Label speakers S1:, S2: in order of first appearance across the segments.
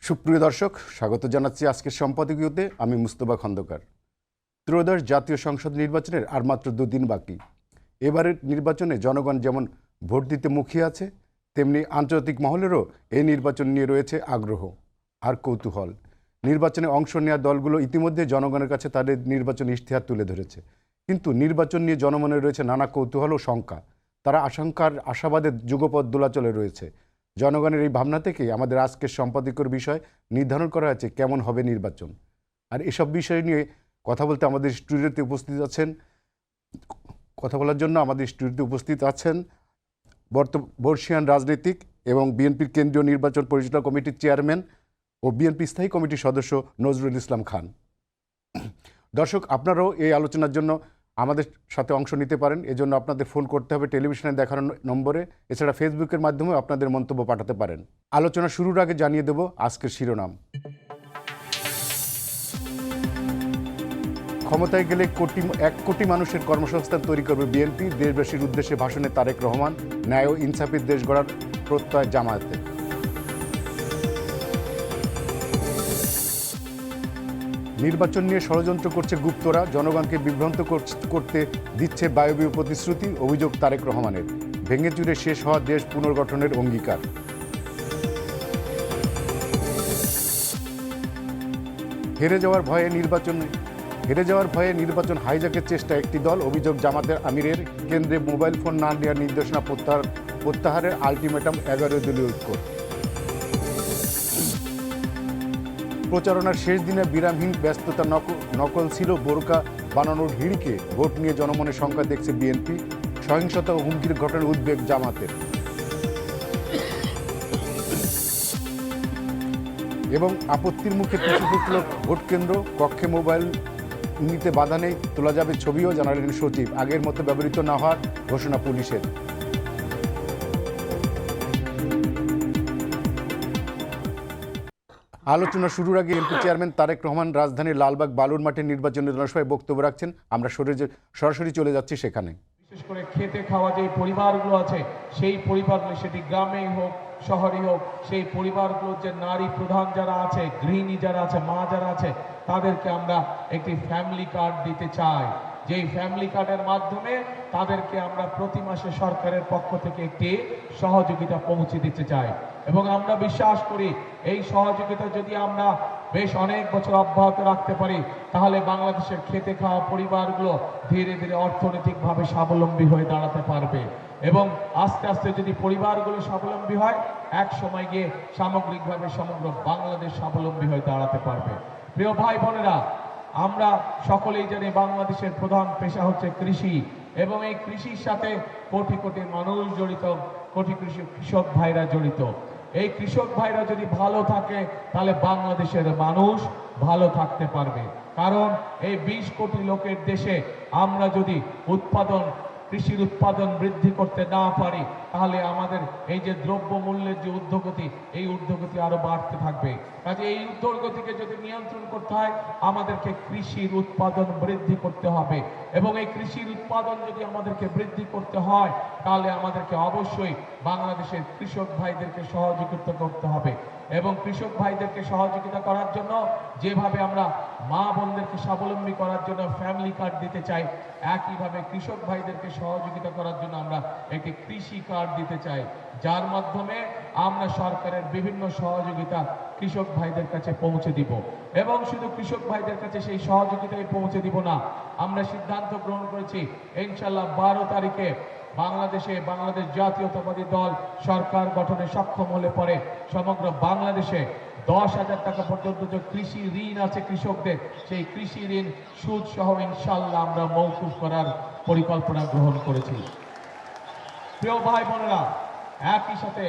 S1: সুপ্রিয় দর্শক, স্বাগত জানাচ্ছি আজকের সম্পাদকীয়তে। আমি মুস্তফা খন্দকার। ত্রয়োদশ জাতীয় সংসদ নির্বাচনের আর মাত্র 2 দিন বাকি। এবারের নির্বাচনে জনগণ যেমন ভোট দিতে মুখিয়ে আছে, তেমনি আন্তর্জাতিক মহলেরও এই নির্বাচন নিয়ে রয়েছে আগ্রহ আর কৌতূহল। নির্বাচনে অংশ নেওয়া দলগুলো ইতিমধ্যে জনগণের কাছে তাদের নির্বাচন ইশতেহার তুলে ধরেছে, কিন্তু নির্বাচন নিয়ে জনমনে রয়েছে নানা কৌতূহল ও শঙ্কা। তারা আশঙ্কার আশাবাদের যুগপথ দোলাচলে রয়েছে। জনগণের এই ভাবনা থেকেই আমাদের আজকের সম্পাদকীয়র বিষয় নির্ধারণ করা হয়েছে কেমন হবে নির্বাচন। আর এসব বিষয় নিয়ে কথা বলতে আমাদের স্টুডিওতে উপস্থিত আছেন, কথা বলার জন্য আমাদের স্টুডিওতে উপস্থিত আছেন বর্ষিয়ান রাজনীতিক এবং বিএনপির কেন্দ্রীয় নির্বাচন পরিচালনা কমিটির চেয়ারম্যান ও বিএনপি স্থায়ী কমিটির সদস্য নজরুল ইসলাম খান। দর্শক, আপনারাও এই আলোচনার জন্য আমাদের সাথে অংশ নিতে পারেন। এজন্য আপনাদের ফোন করতে হবে টেলিভিশনে দেখানো নম্বরে। এছাড়া ফেসবুকের মাধ্যমেও আপনাদের মন্তব্য পাঠাতে পারেন। আলোচনা শুরুর আগে জানিয়ে দেব আজকের শিরোনাম। ক্ষমতায় গেলে 1 কোটি মানুষের কর্মসংস্থান তৈরি করবে বিএনপি। দেশবাসীর উদ্দেশ্যে ভাষণে তারেক রহমান। ন্যায় ও ইনসাফের দেশ গড়ার প্রত্যয় জামায়াতের। নির্বাচন নিয়ে ষড়যন্ত্র করছে গুপ্তরা, জনগণকে বিভ্রান্ত করতে দিচ্ছে বায়বীয় প্রতিশ্রুতি, অভিযোগ তারেক রহমানের। ভেঙে চুরে শেষ হওয়া দেশ পুনর্গঠনের অঙ্গীকার। হেরে যাওয়ার ভয়ে নির্বাচন হাইজ্যাকের চেষ্টা একটি দল, অভিযোগ জামাতের আমিরের। কেন্দ্রে মোবাইল ফোন না দেওয়ার নির্দেশনা প্রত্যাহারের আলটিমেটাম 11 দলীয় ঐক্য। প্রচারণার শেষ দিনে বিরামহীন ব্যস্ততা, নকল ছিল বোরকা বানানোর হিড়িকে। ভোট নিয়ে জনমনের সংখ্যা দেখছে বিএনপি। সহিংসতা ও হুমকির ঘটনার উদ্বেগ জামাতের। এবং আপত্তির মুখে পিছু হটল ভোট কেন্দ্র, কক্ষে মোবাইল নিতে বাধা নেই, তোলা যাবে ছবিও, জানালেন সচিব। আগের মতো ব্যবহৃত না হওয়ার ঘোষণা পুলিশের। আলোচনা শুরুর আগে এমপি চেয়ারম্যান তারেক রহমান রাজধানীর লালবাগ বালুর মাঠে নির্বাচনী জনসভায় বক্তব্য রাখছেন। আমরা সরাসরি চলে যাচ্ছি সেখানে।
S2: বিশেষ করে খেতে খাওয়া যে পরিবারগুলো আছে, সেই পরিবারগুলো, সেটি গ্রামেই হোক শহরেই হোক, সেই পরিবারগুলোর যে নারী প্রধান যারা আছে, গৃহিণী যারা আছে, মা যারা আছে, তাদেরকে আমরা একটি ফ্যামিলি কার্ড দিতে চাই। যেই ফ্যামিলি কার্ডের মাধ্যমে তাদেরকে আমরা প্রতি মাসে সরকারের পক্ষ থেকে একটি সহযোগিতা পৌঁছে দিতে চাই। এবং আমরা বিশ্বাস করি এই সহযোগিতা যদি আমরা বেশ অনেক বছর অব্যাহত রাখতে পারি, তাহলে বাংলাদেশের খেতে খাওয়া পরিবারগুলো ধীরে ধীরে অর্থনৈতিকভাবে স্বাবলম্বী হয়ে দাঁড়াতে পারবে। এবং আস্তে আস্তে যদি পরিবারগুলো স্বাবলম্বী হয়, এক সময় গিয়ে সামগ্রিকভাবে সমগ্র বাংলাদেশ স্বাবলম্বী হয়ে দাঁড়াতে পারবে। প্রিয় ভাই বোনেরা, আমরা সকলেই জানি বাংলাদেশের প্রধান পেশা হচ্ছে কৃষি, এবং এই কৃষির সাথে কোটি কোটি মানুষ জড়িত, কোটি কৃষক ভাইরা জড়িত। এই কৃষক ভাইরা যদি ভালো থাকে, তাহলে বাংলাদেশের মানুষ ভালো থাকতে পারবে। কারণ এই 20 কোটি লোকের দেশে আমরা যদি কৃষির উৎপাদন বৃদ্ধি করতে না পারি, তাহলে আমাদের এই যে দ্রব্য মূল্যের যে ঊর্ধ্বগতি, এই ঊর্ধ্বগতি আরো বাড়তে থাকবে। কাজে এই ঊর্ধ্বগতিকে যদি নিয়ন্ত্রণ করতে হয়, আমাদেরকে কৃষির উৎপাদন বৃদ্ধি করতে হবে। এবং এই কৃষির উৎপাদন যদি আমাদেরকে বৃদ্ধি করতে হয়, তাহলে আমাদেরকে অবশ্যই বাংলাদেশের কৃষক ভাইদেরকে সহযোগিতা করতে হবে। এবং কৃষক ভাইদেরকে সহযোগিতা করার জন্য যেভাবে আমরা মা বোনদেরকে স্বাবলম্বী করার জন্য ফ্যামিলি কার্ড দিতে চাই, একইভাবে কৃষক ভাইদেরকে সহযোগিতা করার জন্য আমরা একটি কৃষি কার্ড দিতে চাই, যার মাধ্যমে আমরা সরকারের বিভিন্ন সহযোগিতা কৃষক ভাইদের কাছে পৌঁছে দিব। এবং শুধু কৃষক ভাইদের কাছে সেই সহযোগিতাই পৌঁছে দিব না, আমরা সিদ্ধান্ত গ্রহণ করেছি ইনশাআল্লাহ 12 তারিখে বাংলাদেশ জাতীয়তাবাদী দল সরকার গঠনে সক্ষম হলে পরে সমগ্র বাংলাদেশে 10,000 টাকা পর্যন্ত যে কৃষি ঋণ আছে কৃষকদের, সেই কৃষি ঋণ সুদ সহ ইনশাআল্লাহ আমরা মওকুফ করার পরিকল্পনা গ্রহণ করেছি। প্রিয় ভাই বোনেরা, একই সাথে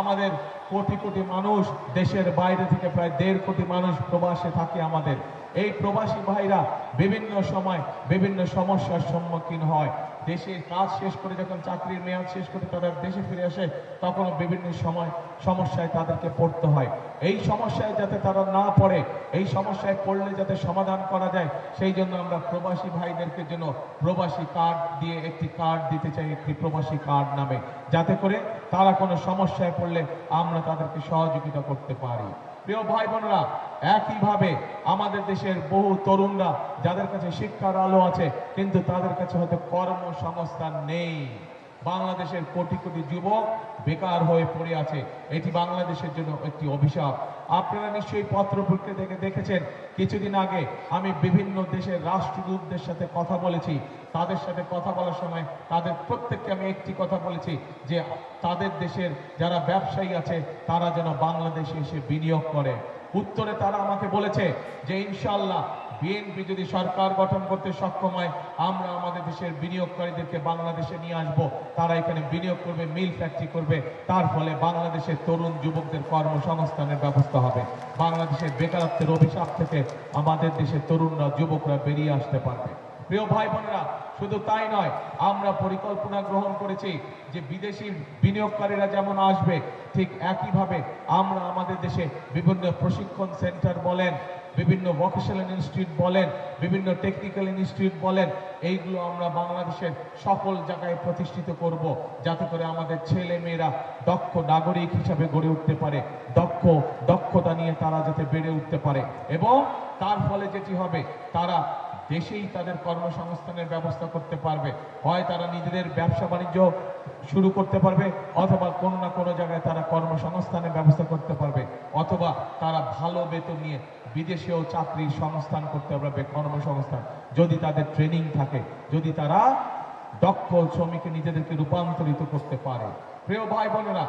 S2: আমাদের কোটি কোটি মানুষ দেশের বাইরে থেকে, প্রায় 1.5 কোটি মানুষ প্রবাসে থাকে আমাদের। এই প্রবাসী ভাইরা বিভিন্ন সময় বিভিন্ন সমস্যার সম্মুখীন হয়। দেশে কাজ শেষ করে যখন চাকরির মেয়াদ শেষ করে তারা দেশে ফিরে আসে, তখন বিভিন্ন সমস্যায় তাদেরকে পড়তে হয়। এই সমস্যায় যাতে তারা না পড়ে, এই সমস্যায় পড়লে যাতে সমাধান করা যায়, সেই জন্য আমরা প্রবাসী ভাইদেরকে জন্য প্রবাসী কার্ড দিয়ে একটি কার্ড দিতে চাই, একটি প্রবাসী কার্ড নামে, যাতে করে তারা কোনো সমস্যায় পড়লে আমরা তাদেরকে সহযোগিতা করতে পারি। প্রিয় ভাই বোনেরা, একইভাবে আমাদের দেশের বহু তরুণরা যাদের কাছে শিক্ষার আলো আছে কিন্তু তাদের কাছে হয়তো কর্মসংস্থান নেই। বাংলাদেশের কোটি কোটি যুবক বেকার হয়ে পড়ে আছে। এটি বাংলাদেশের জন্য একটি অভিশাপ। আপনারা নিশ্চয়ই পত্রপত্রিকা থেকে দেখেছেন, কিছুদিন আগে আমি বিভিন্ন দেশের রাষ্ট্রদূতদের সাথে কথা বলেছি। তাদের সাথে কথা বলার সময় তাদের প্রত্যেককে আমি একটি কথা বলেছি যে তাদের দেশের যারা ব্যবসায়ী আছে তারা যেন বাংলাদেশে এসে বিনিয়োগ করে। উত্তরে তারা আমাকে বলেছে যে ইনশাআল্লাহ বিএনপি যদি সরকার গঠন করতে সক্ষম হয়, আমরা আমাদের দেশের বিনিয়োগকারীদেরকে বাংলাদেশে নিয়ে আসব। তারা এখানে বিনিয়োগ করবে, মিল ফ্যাক্টরি করবে। তার ফলে বাংলাদেশের তরুণ যুবকদের কর্মসংস্থানের ব্যবস্থা হবে। বাংলাদেশের বেকারত্বের অভিশাপ থেকে আমাদের দেশের তরুণরা, যুবকরা বেরিয়ে আসতে পারবে। প্রিয় ভাই বোনেরা, শুধু তাই নয়, আমরা পরিকল্পনা গ্রহণ করেছি যে বিদেশি বিনিয়োগকারীরা যেমন আসবে, ঠিক একইভাবে আমরা আমাদের দেশে বিভিন্ন প্রশিক্ষণ সেন্টার বলেন, বিভিন্ন ভোকেশনাল ইনস্টিটিউট বলেন, বিভিন্ন টেকনিক্যাল ইনস্টিটিউট বলেন, এইগুলো আমরা বাংলাদেশের সকল জায়গায় প্রতিষ্ঠিত করব, যাতে করে আমাদের ছেলে মেয়েরা দক্ষ নাগরিক হিসাবে গড়ে উঠতে পারে, দক্ষতা নিয়ে তারা যাতে বেড়ে উঠতে পারে, এবং তার ফলে যেটি হবে তারা দেশেই তাদের কর্মসংস্থানের ব্যবস্থা করতে পারবে। হয় তারা নিজেদের ব্যবসা বাণিজ্য শুরু করতে পারবে, অথবা কোনো না কোনো জায়গায় তারা কর্মসংস্থানের ব্যবস্থা করতে পারবে, অথবা তারা ভালো বেতন নিয়ে বিদেশেও চাকরির সংস্থান করতে পারবে, কর্মসংস্থান, যদি তাদের ট্রেনিং থাকে, যদি তারা দক্ষ শ্রমিকে নিজেদেরকে রূপান্তরিত করতে পারে। প্রিয় ভাই বোনেরা,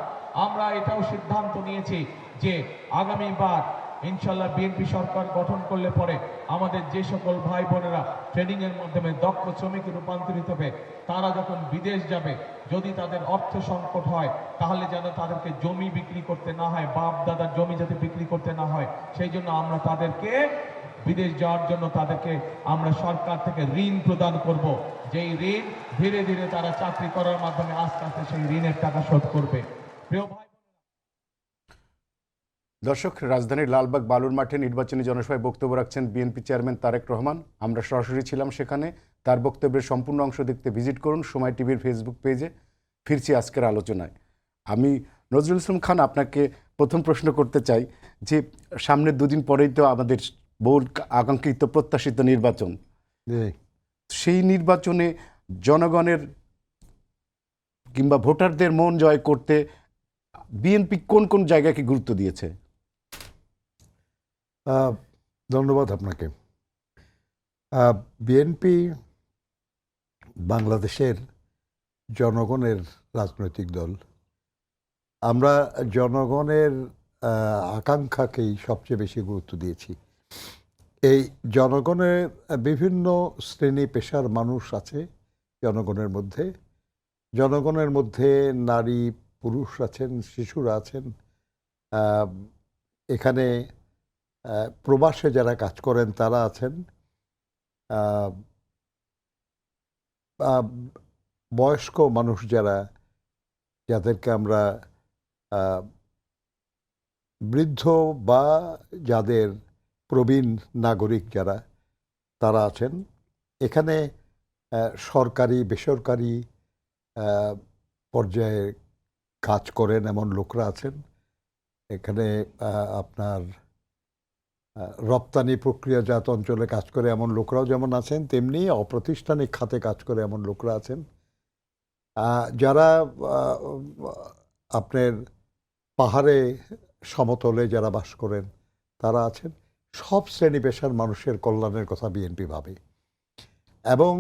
S2: আমরা এটাও সিদ্ধান্ত নিয়েছি যে আগামীবার ইনশাল্লাহ বিএনপি সরকার গঠন করলে পরে আমাদের যে সকল ভাই বোনেরা ট্রেনিং এর মাধ্যমে দক্ষ শ্রমিকে রূপান্তরিত হবে, তারা যখন বিদেশ যাবে, যদি তাদের অর্থ সংকট হয়, তাহলে যেন তাদেরকে জমি বিক্রি করতে না হয়, বাপ দাদার জমি যাতে বিক্রি করতে না হয়, সেই জন্য আমরা তাদেরকে বিদেশ যাওয়ার জন্য তাদেরকে আমরা সরকার থেকে ঋণ প্রদান করব। যেই ঋণ ধীরে ধীরে তারা চাকরি করার মাধ্যমে আস্তে আস্তে সেই ঋণের টাকা শোধ করবে। প্রিয় ভাই,
S1: দর্শক, রাজধানীর লালবাগ বালুর মাঠে নির্বাচনী জনসভায় বক্তব্য রাখছেন বিএনপি চেয়ারম্যান তারেক রহমান। আমরা সরাসরি ছিলাম সেখানে। তার বক্তব্যের সম্পূর্ণ অংশ দেখতে ভিজিট করুন সময় টিভির ফেসবুক পেজে। ফিরছি আজকের আলোচনায়। আমি নজরুল ইসলাম খান, আপনাকে প্রথম প্রশ্ন করতে চাই যে সামনের দুদিন পরেই তো আমাদের বহুল আকাঙ্ক্ষিত প্রত্যাশিত নির্বাচন। সেই নির্বাচনে জনগণের কিংবা ভোটারদের মন জয় করতে বিএনপি কোন কোন জায়গাকে গুরুত্ব দিয়েছে?
S3: ধন্যবাদ আপনাকে। বিএনপি বাংলাদেশের জনগণের রাজনৈতিক দল। আমরা জনগণের আকাঙ্ক্ষাকেই সবচেয়ে বেশি গুরুত্ব দিয়েছি। এই জনগণের বিভিন্ন শ্রেণী পেশার মানুষ আছে জনগণের মধ্যে। জনগণের মধ্যে নারী পুরুষ আছেন, শিশুরা আছেন, এখানে প্রবাসে যারা কাজ করেন তারা আছেন, বয়স্ক মানুষ যাদেরকে আমরা বৃদ্ধ বা যাদের প্রবীণ নাগরিক তারা আছেন। এখানে সরকারি বেসরকারি পর্যায়ে কাজ করেন এমন লোকরা আছেন। এখানে আপনার রপ্তানি প্রক্রিয়াজাত অঞ্চলে কাজ করে এমন লোকরাও যেমন আছেন, তেমনি অপ্রাতিষ্ঠানিক খাতে কাজ করে এমন লোকরা আছেন। যারা আপনার পাহাড়ে সমতলে যারা বাস করেন তারা আছেন। সব শ্রেণী পেশার মানুষের কল্যাণের কথা বিএনপি ভাবে, এবং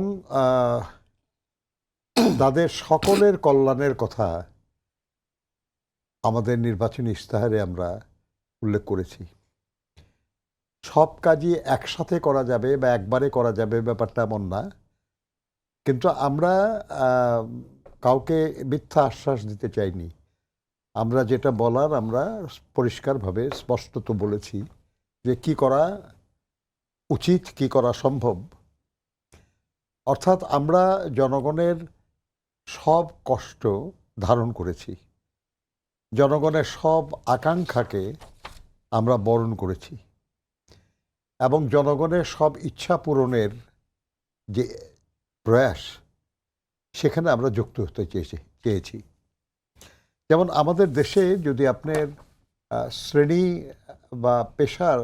S3: তাদের সকলের কল্যাণের কথা আমাদের নির্বাচনী ইশতেহারে আমরা উল্লেখ করেছি। সব কাজই একসাথে করা যাবে বা একবারে করা যাবে ব্যাপারটা এমন না, কিন্তু আমরা কাউকে মিথ্যা আশ্বাস দিতে চাইনি। আমরা যেটা বলার আমরা পরিষ্কারভাবে স্পষ্টত বলেছি যে কি করা উচিত, কি করা সম্ভব। অর্থাৎ আমরা জনগণের সব কষ্ট ধারণ করেছি, জনগণের সব আকাঙ্ক্ষাকে আমরা বরণ করেছি, এবং জনগণের সব ইচ্ছা পূরণের যে প্রয়াস সেখানে আমরা যুক্ত হতে চেয়েছি। যেমন আমাদের দেশে যদি আপনার শ্রেণী বা পেশার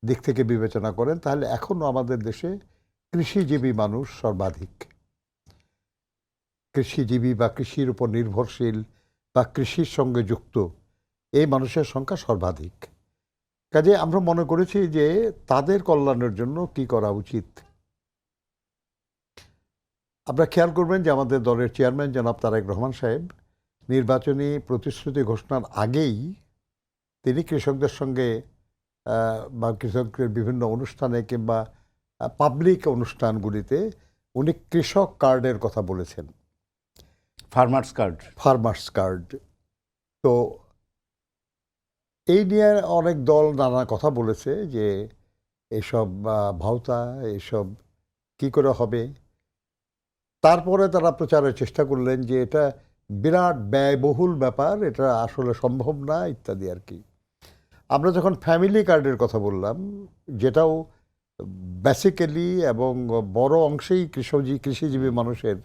S3: দিক থেকে বিবেচনা করেন, তাহলে এখনও আমাদের দেশে কৃষিজীবী মানুষ সর্বাধিক। কৃষিজীবী বা কৃষির উপর নির্ভরশীল বা কৃষির সঙ্গে যুক্ত এই মানুষের সংখ্যা সর্বাধিক। কাজে আমরা মনে করেছি যে তাদের কল্যাণের জন্য কি করা উচিত। আপনারা খেয়াল করবেন যে আমাদের দলের চেয়ারম্যান জনাব তারেক রহমান সাহেব নির্বাচনী প্রতিশ্রুতি ঘোষণার আগেই তিনি কৃষকদের সঙ্গে বা কৃষকদের বিভিন্ন অনুষ্ঠানে কিংবা পাবলিক অনুষ্ঠানগুলিতে উনি কৃষক কার্ডের কথা বলেছেন,
S1: ফার্মার্স কার্ড।
S3: Farmers card. তো এই নিয়ে অনেক দল নানা কথা বলেছে যে এইসব ভাওতা, এইসব কি করে হবে। তারপরে তারা প্রচারের চেষ্টা করলেন যে এটা বিরাট ব্যয়বহুল ব্যাপার, এটা আসলে সম্ভব না ইত্যাদি আর কি। আমরা যখন ফ্যামিলি কার্ডের কথা বললাম, যেটাও বেসিক্যালি এবং বড় অংশেই কৃষিজীবী মানুষের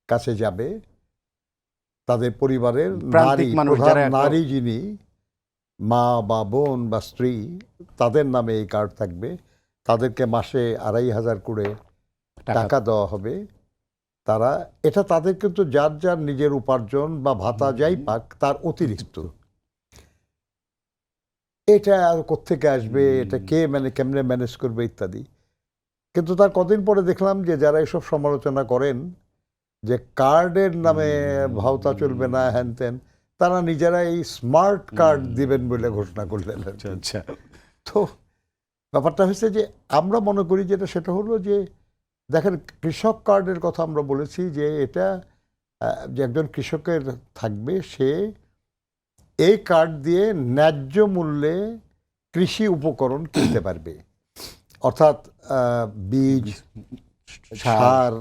S3: কাছে যাবে, তাদের পরিবারের
S1: প্রান্তিক মানুষ
S3: প্রধান
S1: যারা
S3: নারী যিনি মা বা বোন বা স্ত্রী, তাদের নামে এই কার্ড থাকবে। তাদেরকে মাসে 2,500 করে টাকা দেওয়া হবে। তারা এটা তাদের কিন্তু যার যার নিজের উপার্জন বা ভাতা যাই পাক তার অতিরিক্ত। এটা আর কোত্থেকে আসবে, এটা কে কেমনে ম্যানেজ করবে ইত্যাদি। কিন্তু তার কদিন পরে দেখলাম যে যারা এসব সমালোচনা করেন যে কার্ডের নামে ভাওতা চলবে না হ্যান ত্যান, তারা নিজেরা এই স্মার্ট কার্ড দিবেন বলে ঘোষণা করলেন।
S1: আচ্ছা,
S3: তো ব্যাপারটা হচ্ছে যে আমরা মনে করি যেটা সেটা হলো যে দেখেন, কৃষক কার্ডের কথা আমরা বলেছি যে এটা যে একজন কৃষকের থাকবে, সে এই কার্ড দিয়ে ন্যায্য মূল্যে কৃষি উপকরণ কিনতে পারবে। অর্থাৎ বীজ, সার,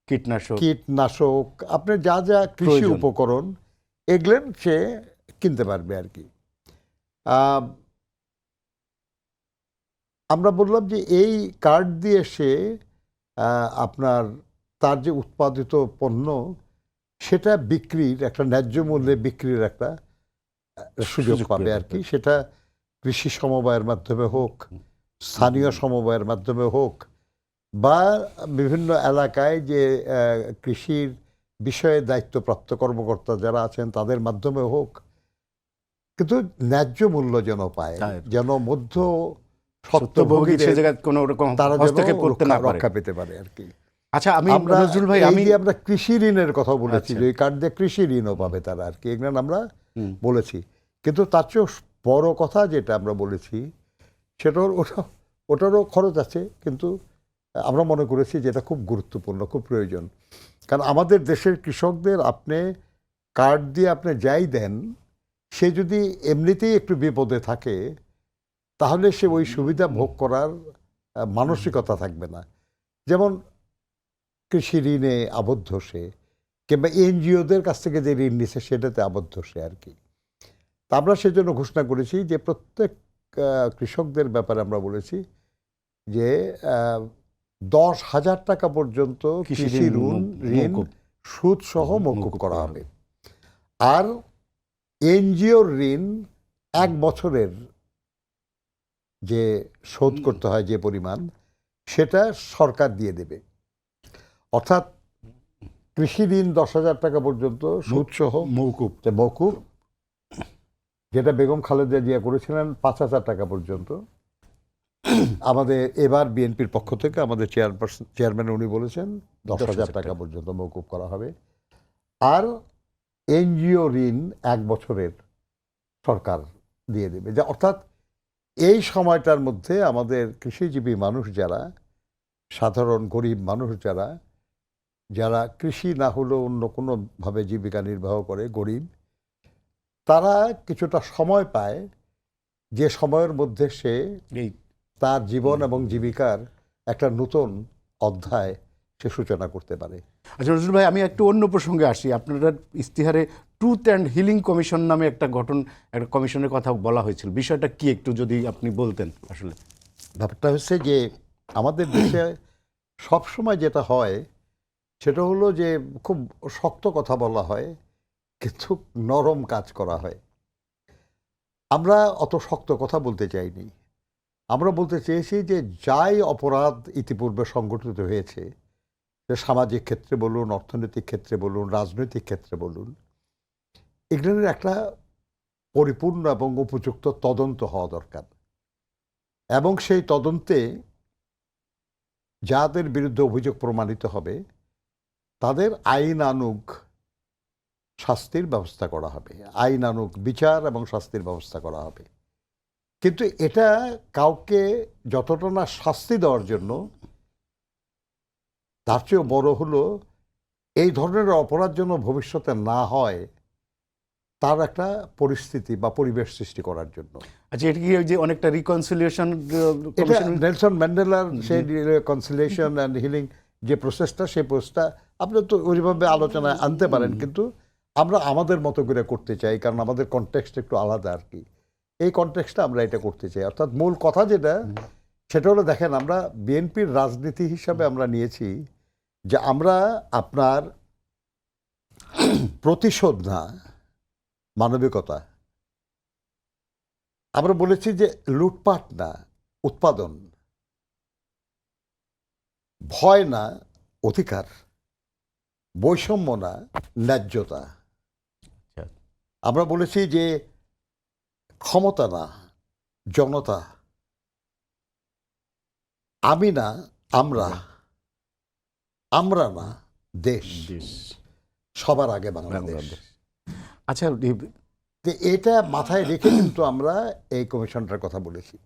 S3: কীটনাশক, আপনার যা যা কৃষি উপকরণ এগুলেন সে কিনতে পারবে আর কি। আমরা বললাম যে এই কার্ড দিয়ে সে আপনার তার যে উৎপাদিত পণ্য সেটা বিক্রির একটা ন্যায্য মূল্যে বিক্রির একটা সুযোগ পাবে আর কি। সেটা কৃষি সমবায়ের মাধ্যমে হোক, স্থানীয় সমবায়ের মাধ্যমে হোক, বা বিভিন্ন এলাকায় যে কৃষির বিষয়ে দায়িত্বপ্রাপ্ত কর্মকর্তা যারা আছেন তাদের মাধ্যমে হোক, কিন্তু ন্যায্য মূল্য যেন পায়, যেন মধ্য
S1: সত্যভোগীদের কোনো রকম
S3: তারা
S1: হস্তক্ষেপ করতে না পারে,
S3: রক্ষা পেতে পারে আর কি।
S1: আচ্ছা, নজরুল ভাই,
S3: আমরা কৃষি ঋণের কথা বলেছি যে এই কার্ড দিয়ে কৃষি ঋণও পাবে তারা আর কি, এগুলো আমরা বলেছি। কিন্তু তার চেয়েও বড় কথা যেটা আমরা বলেছি সেটা ওটারও খরচ আছে, কিন্তু আমরা মনে করেছি যে এটা খুব গুরুত্বপূর্ণ, খুব প্রয়োজন। কারণ আমাদের দেশের কৃষকদের আপনি কার্ড দিয়ে আপনি যাই দেন, সে যদি এমনিতেই একটু বিপদে থাকে তাহলে সে ওই সুবিধা ভোগ করার মানসিকতা থাকবে না। যেমন কৃষি ঋণে আবদ্ধ সে, কিংবা এনজিওদের কাছ থেকে যে ঋণ নিছে সেটাতে আবদ্ধ সে আর কি। তা আমরা সেজন্য ঘোষণা করেছি যে প্রত্যেক কৃষকদের ব্যাপারে আমরা বলেছি যে 10,000 টাকা পর্যন্ত কৃষি ঋণ সুদ সহ মওকুফ করা হবে। আর এনজিওর ঋণ 1 বছরের যে শোধ করতে হয় যে পরিমাণ, সেটা সরকার দিয়ে দেবে। অর্থাৎ কৃষি ঋণ 10,000 টাকা পর্যন্ত সুদ সহ মওকুফ, যেটা বেগম খালেদা জিয়া করেছিলেন 5,000 টাকা পর্যন্ত। আমাদের এবার বিএনপির পক্ষ থেকে আমাদের চেয়ারম্যান উনি বলেছেন 10,000 টাকা পর্যন্ত মওকুফ করা হবে। আর এনজিও ঋণ 1 বছরের সরকার দিয়ে দেবে। যা অর্থাৎ এই সময়টার মধ্যে আমাদের কৃষিজীবী মানুষ যারা, সাধারণ গরিব মানুষ যারা কৃষি না হলেও অন্য কোনোভাবে জীবিকা নির্বাহ করে, গরিব, তারা কিছুটা সময় পায়, যে সময়ের মধ্যে সে তার জীবন এবং জীবিকার একটা নতুন অধ্যায় সে সূচনা করতে পারে।
S1: আচ্ছা নজরুল ভাই, আমি একটু অন্য প্রসঙ্গে আসি। আপনারা ইস্তিহারে ট্রুথ অ্যান্ড হিলিং কমিশন নামে একটা কমিশনের কথা বলা হয়েছিল, বিষয়টা কি একটু যদি আপনি বলতেন। আসলে
S3: ব্যাপারটা হচ্ছে যে আমাদের দেশে সবসময় যেটা হয় সেটা হলো যে খুব শক্ত কথা বলা হয়, কিন্তু নরম কাজ করা হয়। আমরা অত শক্ত কথা বলতে চাইনি। আমরা বলতে চেয়েছি যে যাই অপরাধ ইতিপূর্বে সংগঠিত হয়েছে, সে সামাজিক ক্ষেত্রে বলুন, অর্থনৈতিক ক্ষেত্রে বলুন, রাজনৈতিক ক্ষেত্রে বলুন, এগুলোর একটা পরিপূর্ণ এবং উপযুক্ত তদন্ত হওয়া দরকার। এবং সেই তদন্তে যাদের বিরুদ্ধে অভিযোগ প্রমাণিত হবে তাদের আইনানুগ শাস্তির ব্যবস্থা করা হবে, আইনানুগ বিচার এবং শাস্তির ব্যবস্থা করা হবে। কিন্তু এটা কাউকে যতটা না শাস্তি দেওয়ার জন্য, তার চেয়েও বড় হলো এই ধরনের অপরাধ যেন ভবিষ্যতে না হয় তার একটা পরিস্থিতি বা পরিবেশ সৃষ্টি করার জন্য।
S1: আচ্ছা, এটা কি ওই যে অনেকটা রিকনসিলিয়েশন
S3: এটা নেলসন ম্যান্ডেলার সেই রিকনসিলিয়েশন অ্যান্ড হিলিং যে প্রসেসটা, সেই প্রসেসটা আপনি তো ওইভাবে আলোচনায় আনতে পারেন, কিন্তু আমরা আমাদের মতো করে করতে চাই, কারণ আমাদের কনটেক্সট একটু আলাদা আর কি। এই কনটেক্সটটা আমরা এটা করতে চাই। অর্থাৎ মূল কথা যেটা, সেটা হলো দেখেন, আমরা বিএনপির রাজনীতি হিসাবে আমরা নিয়েছি যে আমরা আপনার প্রতিশোধ না, মানবিকতা। আমরা বলেছি যে লুটপাট না, উৎপাদন, ভয় না, অধিকার, বৈষম্য না, ন্যায্যতা। আমরা বলেছি যে ক্ষমতা না, জনতা, আমি না, আমরা, আমরা না, দেশ, সবার আগে বাংলাদেশ।
S1: আচ্ছা,
S3: তো এটা মাথায় রেখে কিন্তু আমরা এই কমিশনটার কথা বলেছি।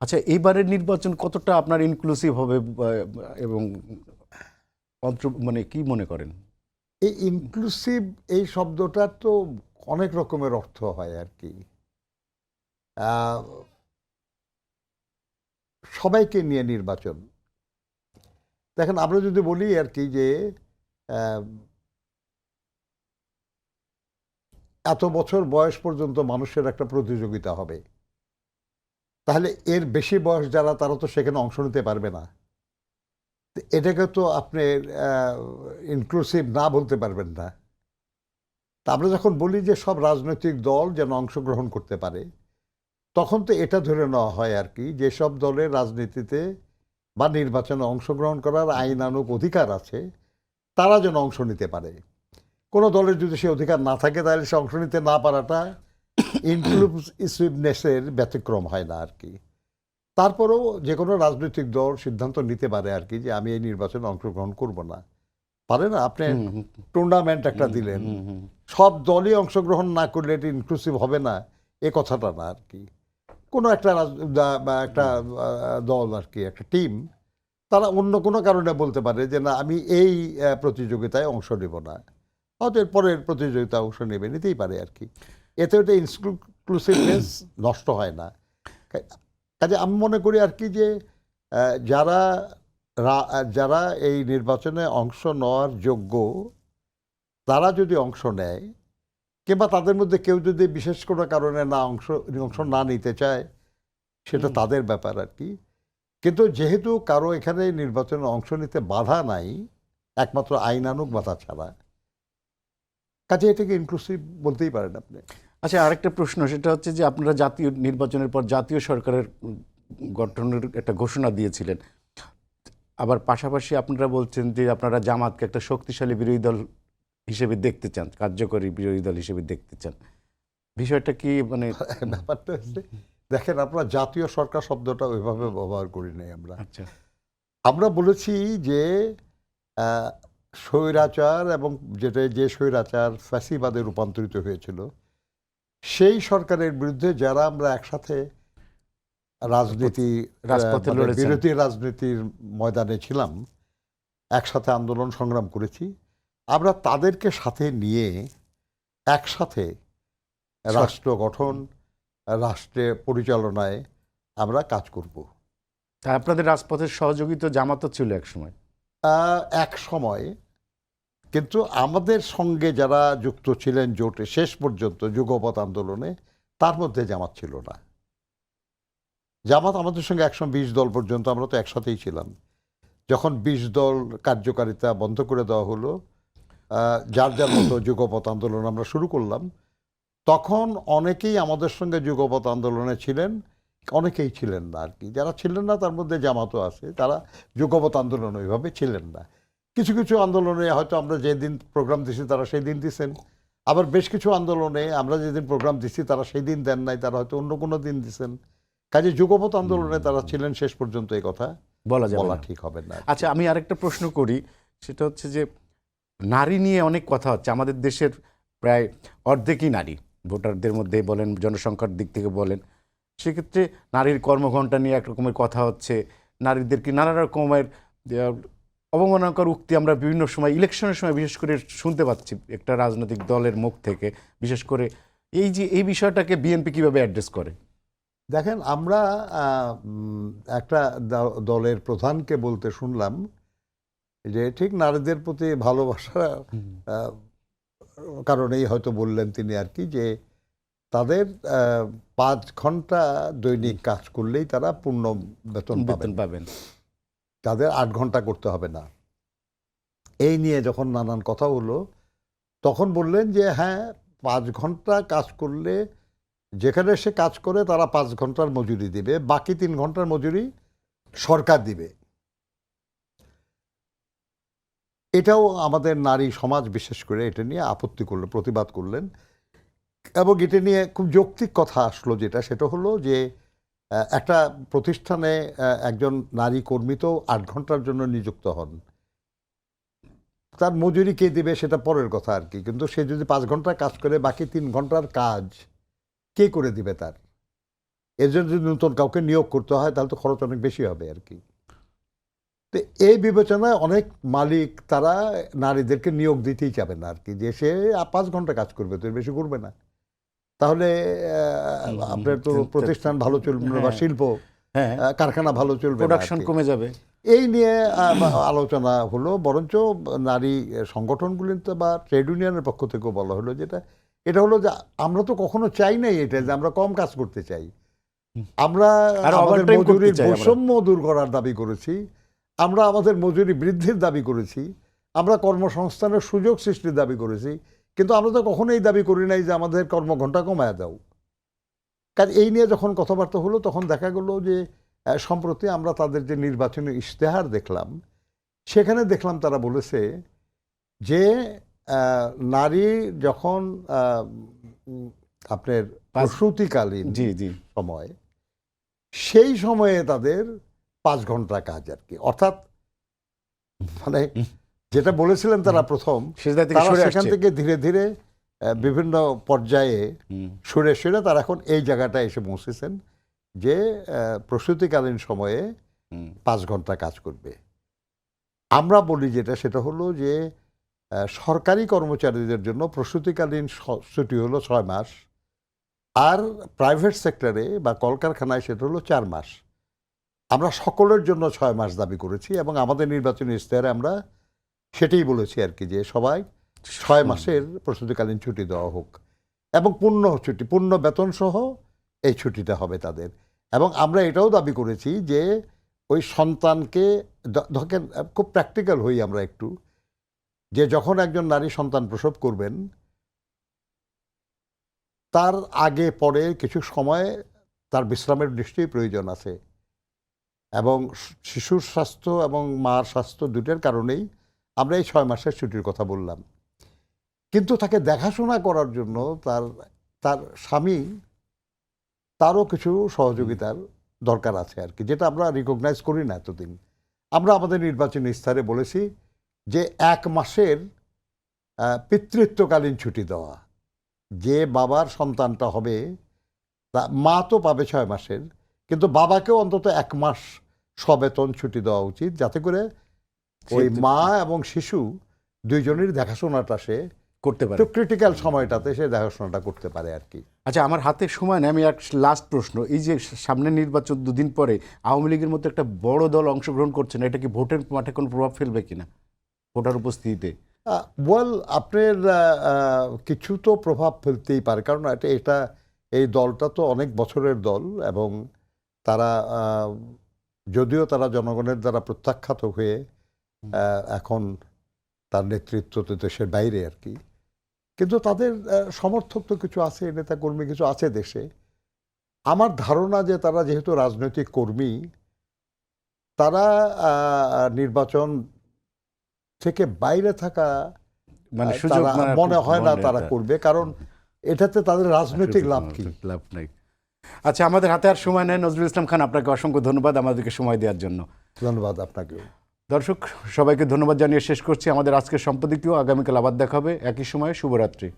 S1: আচ্ছা, এইবারের নির্বাচন কতটা আপনার ইনক্লুসিভ হবে এবং মানে কি মনে করেন?
S3: এই ইনক্লুসিভ এই শব্দটার তো অনেক রকমের অর্থ হয় আর কি। সবাইকে নিয়ে নির্বাচন। দেখেন, আমরা যদি বলি আর কি যে এত বছর বয়স পর্যন্ত মানুষের একটা প্রতিযোগিতা হবে, তাহলে এর বেশি বয়স যারা, তারা তো সেখানে অংশ নিতে পারবে না। এটাকে তো আপনি ইনক্লুসিভ না বলতে পারবেন না। তা আমরা যখন বলি যে সব রাজনৈতিক দল যেন অংশগ্রহণ করতে পারে, তখন তো এটা ধরে নেওয়া হয় আর কি, যেসব দলের রাজনীতিতে বা নির্বাচনে অংশগ্রহণ করার আইনানুগ অধিকার আছে, তারা যেন অংশ নিতে পারে। কোনো দলের যদি সে অধিকার না থাকে, তাহলে সে অংশ নিতে না পারাটা ইনক্লুসিভনেসের ব্যতিক্রম হয় না আর কি। তারপরেও যে কোনো রাজনৈতিক দল সিদ্ধান্ত নিতে পারে আর কি যে আমি এই নির্বাচনে অংশগ্রহণ করব না। পারে না? আপনি টুর্নামেন্ট একটা দিলেন, সব দলই অংশগ্রহণ না করলে এটা ইনক্লুসিভ হবে না, এ কথাটা না আর কি। কোনো একটা একটা দল আর কি, একটা টিম, তারা অন্য কোনো কারণে বলতে পারে যে না, আমি এই প্রতিযোগিতায় অংশ নেব না, হয়তো এর পরের প্রতিযোগিতায় অংশ নেবে, নিতেই পারে আর কি। এতে ওটা ইনক্লুসিভনেস নষ্ট হয় না। কাজে আমি মনে করি আর কি যে যারা যারা এই নির্বাচনে অংশ নেওয়ার যোগ্য, তারা যদি অংশ নেয়, কিংবা তাদের মধ্যে কেউ যদি বিশেষ কোনো কারণে অংশ না নিতে চায়, সেটা তাদের ব্যাপার আর কি। কিন্তু যেহেতু কারো এখানে নির্বাচনে অংশ নিতে বাধা নাই, একমাত্র আইনানুগ বাধা ছাড়া, কাজে এটাকে ইনক্লুসিভ বলতেই পারেন আপনি।
S1: আচ্ছা, আরেকটা প্রশ্ন, সেটা হচ্ছে যে আপনারা জাতীয় নির্বাচনের পর জাতীয় সরকারের গঠনের একটা ঘোষণা দিয়েছিলেন, আবার পাশাপাশি আপনারা বলছেন যে আপনারা জামাতকে একটা শক্তিশালী বিরোধী দল হিসেবে দেখতে চান, কার্যকরী বিরোধী দল হিসেবে দেখতে চান। বিষয়টা কি মানে?
S3: ব্যাপারটা হচ্ছে, দেখেন, আপনারা জাতীয় সরকার শব্দটা ওইভাবে ব্যবহার করি নাই আমরা।
S1: আচ্ছা,
S3: আমরা বলেছি যে স্বৈরাচার, এবং যে স্বৈরাচার ফ্যাসিবাদে রূপান্তরিত হয়েছিল, সেই সরকারের বিরুদ্ধে যারা আমরা একসাথে
S1: রাজপথে লড়েছেন,
S3: বিরোধী রাজনীতির ময়দানে ছিলাম, একসাথে আন্দোলন সংগ্রাম করেছি, আমরা তাদেরকে সাথে নিয়ে একসাথে রাষ্ট্র গঠন, রাষ্ট্রের পরিচালনায় আমরা কাজ করব।
S1: তা আপনাদের রাজপথের সহযোগিতা জামাতও ছিল এক সময়?
S3: এক সময়, কিন্তু আমাদের সঙ্গে যারা যুক্ত ছিলেন জোটে শেষ পর্যন্ত যুগপৎ আন্দোলনে, তার মধ্যে জামাত ছিল না। জামাত আমাদের সঙ্গে 120 দল পর্যন্ত, আমরা তো একসাথেই ছিলাম। যখন 20 দল কার্যকারিতা বন্ধ করে দেওয়া হলো, যার যার মতো যুগপৎ আন্দোলন আমরা শুরু করলাম, তখন অনেকেই আমাদের সঙ্গে যুগপৎ আন্দোলনে ছিলেন, অনেকেই ছিলেন না আর কি। যারা ছিলেন না তার মধ্যে জামাতও আছে, তারা যুগপৎ আন্দোলন ওইভাবে ছিলেন না। কিছু কিছু আন্দোলনে হয়তো আমরা যেদিন প্রোগ্রাম দিছি তারা সেই দিন দিছেন, আবার বেশ কিছু আন্দোলনে আমরা যেদিন প্রোগ্রাম দিচ্ছি তারা সেই দিন দেন নাই, তারা হয়তো অন্য কোনো দিন দিছেন। কাজে যুগপৎ আন্দোলনে তারা ছিলেন শেষ পর্যন্ত, এই কথা
S1: বলা যাবে
S3: বলা
S1: না।
S3: ঠিক হবে না।
S1: আচ্ছা, আমি আরেকটা প্রশ্ন করি, সেটা হচ্ছে যে নারী নিয়ে অনেক কথা হচ্ছে। আমাদের দেশের প্রায় অর্ধেকই নারী, ভোটারদের মধ্যে বলেন, জনসংখ্যার দিক থেকে বলেন। সেক্ষেত্রে নারীর কর্মঘণ্টা নিয়ে এক রকমের কথা হচ্ছে, নারীদেরকে নানা রকমের অবমাননাকর উক্তি আমরা বিভিন্ন সময় ইলেকশনের সময় বিশেষ করে শুনতে পাচ্ছি একটা রাজনৈতিক দলের মুখ থেকে। বিশেষ করে এই বিষয়টাকে বিএনপি কিভাবে অ্যাড্রেস করে?
S3: দেখেন, আমরা একটা দলের প্রধানকে বলতে শুনলাম যে ঠিক নারীদের প্রতি ভালোবাসা কারণেই হয়তো বললেন তিনি আর কি, যে তাদের 5 ঘন্টা দৈনিক কাজ করলেই তারা পূর্ণ বেতন পাবেন, তাদের 8 ঘন্টা করতে হবে না। এই নিয়ে যখন নানান কথা হলো তখন বললেন যে হ্যাঁ, 5 ঘন্টা কাজ করলে যেখানে সে কাজ করে তারা 5 ঘন্টার মজুরি দিবে, বাকি 3 ঘন্টার মজুরি সরকার দিবে। এটাও আমাদের নারী সমাজ বিশেষ করে এটা নিয়ে আপত্তি করলেন, প্রতিবাদ করলেন। এবং এটা নিয়ে খুব যৌক্তিক কথা আসলো, যেটা সেটা হলো যে একটা প্রতিষ্ঠানে একজন নারী কর্মী তো 8 ঘন্টার জন্য নিযুক্ত হন, তার মজুরি কে দিবে সেটা পরের কথা আর কি। কিন্তু সে যদি 5 ঘন্টা কাজ করে বাকি 3 ঘন্টার কাজ কে করে দিবে তার? এর জন্য যদি নতুন কাউকে নিয়োগ করতে হয় তাহলে তো খরচ অনেক বেশি হবে আর কি। তো এই বিবেচনায় অনেক মালিক তারা নারীদেরকে নিয়োগ দিতেই চাবে না আর কি, যে সে 5 ঘন্টা কাজ করবে, তো বেশি করবে না, তাহলে আপনার তো প্রতিষ্ঠান ভালো চলবে না, বা শিল্প কারখানা ভালো চলবে,
S1: প্রোডাকশন কমে যাবে।
S3: এই নিয়ে আলোচনা হলো। বরঞ্চ নারী সংগঠনগুলিতে বা ট্রেড ইউনিয়নের পক্ষ থেকেও বলা হলো যেটা, এটা হলো যে আমরা তো কখনো চাই নাই এটা যে আমরা কম কাজ করতে চাই, আমরা আমাদের মজুরির বৈষম্য দূর করার দাবি করেছি, আমরা আমাদের মজুরি বৃদ্ধির দাবি করেছি, আমরা কর্মসংস্থানের সুযোগ সৃষ্টির দাবি করেছি, কিন্তু আমরা তো কখনোই দাবি করি নাই যে আমাদের কর্মঘণ্টা কমায় দাও। কারণ এই নিয়ে যখন কথাবার্তা হলো তখন দেখা গেল যে সম্প্রতি আমরা তাদের যে নির্বাচনী ইশতেহার দেখলাম, সেখানে দেখলাম তারা বলেছে যে নারী যখন আপনার প্রসূতিকালীন সময়, সেই সময়ে তাদের 5 ঘন্টা কাজ আর কি। অর্থাৎ মানে যেটা বলেছিলেন তারা প্রথম, তারা সেখান থেকে ধীরে ধীরে বিভিন্ন পর্যায়ে সরে সরে তারা এখন এই জায়গাটায় এসে পৌঁছেছেন যে প্রসূতিকালীন সময়ে 5 ঘন্টা কাজ করবে। আমরা বলি যেটা সেটা হলো যে সরকারি কর্মচারীদের জন্য প্রসূতিকালীন ছুটি হলো 6 মাস, আর প্রাইভেট সেক্টরে বা কলকারখানায় সেটা হলো 4 মাস। আমরা সকলের জন্য 6 মাস দাবি করেছি এবং আমাদের নির্বাচনী ইশতেহারে আমরা সেটাই বলেছি আর কি, যে সবাই 6 মাসের প্রস্তুতিকালীন ছুটি দেওয়া হোক এবং পূর্ণ ছুটি, পূর্ণ বেতন সহ এই ছুটিটা হবে তাদের। এবং আমরা এটাও দাবি করেছি যে ওই সন্তানকে, দেখেন খুব প্র্যাকটিক্যাল হই আমরা একটু, যে যখন একজন নারী সন্তান প্রসব করবেন তার আগে পরে কিছু সময় তার বিশ্রামের নিশ্চয়ই প্রয়োজন আছে, এবং শিশুর স্বাস্থ্য এবং মার স্বাস্থ্য দুটোর কারণেই আমরা এই 6 মাসের ছুটির কথা বললাম। কিন্তু তাকে দেখাশোনা করার জন্য তার স্বামী, তারও কিছু সহযোগিতার দরকার আছে আর কি, যেটা আমরা রিকগনাইজ করি না এতদিন। আমরা আমাদের নির্বাচনী ইশতেহারে বলেছি যে 1 মাসের পিতৃত্বকালীন ছুটি দেওয়া, যে বাবার সন্তানটা হবে মা তো পাবে 6 মাসের, কিন্তু বাবাকেও অন্তত 1 মাস সবেতন ছুটি দেওয়া উচিত, যাতে করে ওই মা এবং শিশু দুইজনের দেখাশোনাটা সে করতে পারে, তো ক্রিটিক্যাল সময়টাতে সে দেখাশোনাটা করতে পারে আর কি।
S1: আচ্ছা, আমার হাতে সময় নেই, আমি এক লাস্ট প্রশ্ন, এই যে সামনে নির্বাচন 2 দিন পরে আওয়ামী লীগের মতো একটা বড় দল অংশগ্রহণ করছে না, এটা কি ভোটের মাঠে কোনো প্রভাব ফেলবে কিনা, ভোটার উপস্থিতিতে?
S3: ওয়েল, আপনার কিছু তো প্রভাব ফেলতেই পারে, কারণ এটা এই দলটা তো অনেক বছরের দল, এবং তারা যদিও তারা জনগণের দ্বারা প্রত্যাখ্যাত হয়ে এখন তার নেতৃত্ব তো দেশের বাইরে আর কি, কিন্তু তাদের সমর্থক তো কিছু আছে, নেতাকর্মী কিছু আছে দেশে। আমার ধারণা যে তারা যেহেতু রাজনৈতিক কর্মী, তারা নির্বাচন থেকে বাইরে থাকা
S1: মানে সুযোগ
S3: তারা মনে হয় না তারা করবে, কারণ এটাতে তাদের রাজনৈতিক লাভ কি?
S1: লাভ নাই। আচ্ছা, আমাদের হাতে আর সময় নেই। নজরুল ইসলাম খান, আপনাকে অসংখ্য ধন্যবাদ আমাদেরকে সময় দেওয়ার জন্য।
S3: ধন্যবাদ আপনাকেও।
S1: দর্শক সবাইকে ধন্যবাদ জানিয়ে শেষ করছি আমাদের আজকের সম্পাদকীয়। আগামীকাল আবার দেখা হবে একই সময়ে। শুভরাত্রি।